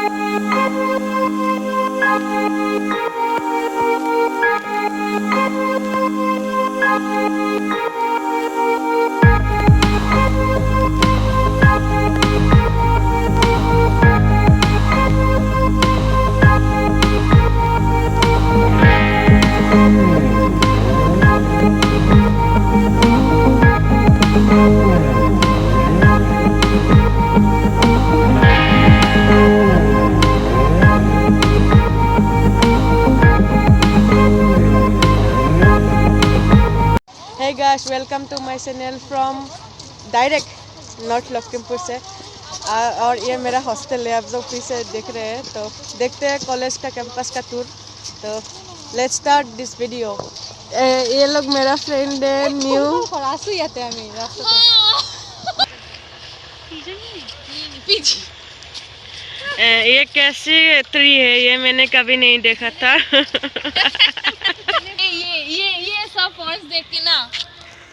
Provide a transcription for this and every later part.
Hey guys, welcome to my channel from direct north Lakhimpur से। और ये मेरा हॉस्टल है, आप लोग पीछे देख रहे हैं। तो देखते हैं कॉलेज का कैंपस का टूर। तो लेट्स स्टार्ट दिस वीडियो। ये लोग मेरा फ्रेंड है न्यू। ये कैसी ट्री है, ये मैंने कभी नहीं देखा था। ये सब फर्स्ट देख के ना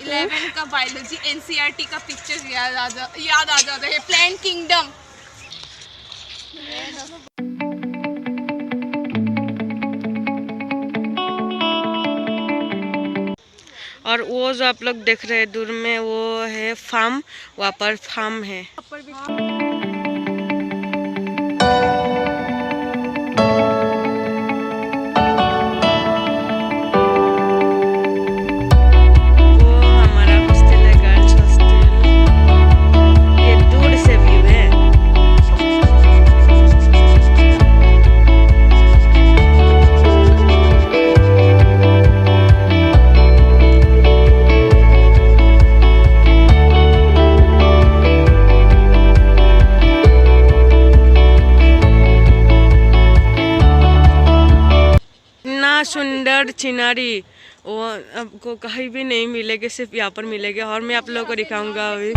11 का बायोलॉजी एनसीईआरटी का पिक्चर्स याद आ जाता है। Plant kingdom. और वो जो आप लोग देख रहे हैं दूर में, वो है फार्म। वहाँ पर फार्म है। सुंदर चिनारी वो आपको कहीं भी नहीं मिलेगी, सिर्फ यहाँ पर मिलेगी। और मैं आप लोगों को दिखाऊंगा अभी।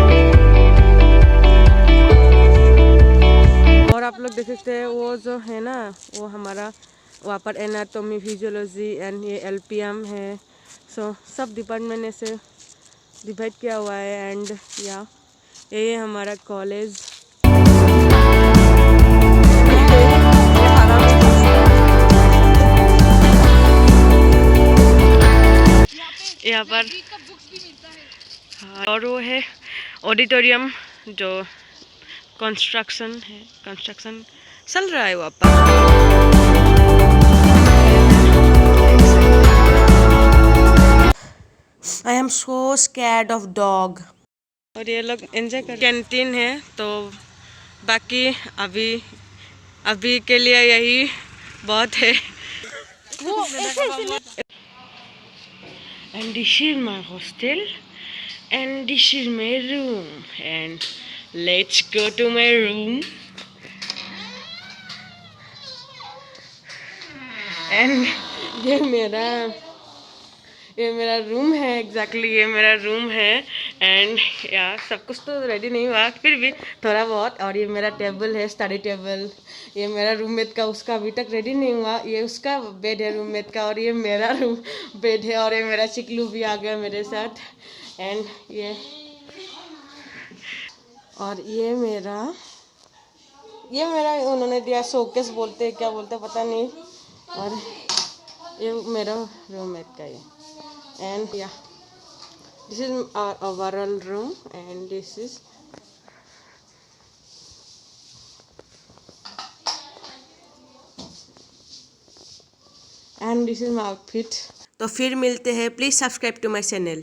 और आप लोग देख सकते हैं वो जो है ना, वो हमारा वहाँ पर एनाटॉमी, फिजियोलॉजी एंड ये एलपीएम है। सो सब डिपार्टमेंट में से डिवाइड किया हुआ है। एंड ये हमारा कॉलेज। यहाँ पर और वो है ऑडिटोरियम, जो कंस्ट्रक्शन चल रहा है वहाँ पर। I am so scared of dog. और ये लोग एंजॉय कर। कैंटीन है, तो बाकी अभी के लिए यही बहुत है। And this is my hostel, and this is my room, and let's go to my room. And ये मेरा रूम है। एग्जैक्टली ये मेरा रूम है। एंड सब कुछ तो रेडी नहीं हुआ, फिर भी थोड़ा बहुत। और ये मेरा टेबल है, स्टडी टेबल। ये मेरा रूममेट का, उसका अभी तक रेडी नहीं हुआ। ये उसका बेड है रूममेट का, और ये मेरा रूम बेड है। और ये मेरा चिकलू भी आ गया मेरे साथ। एंड ये मेरा उन्होंने दिया शोकेस बोलते हैं, क्या बोलते हैं पता नहीं। और ये मेरा रूममेट का ये। And this is our overall room, and this is my outfit. तो फिर मिलते हैं। Please subscribe to my channel.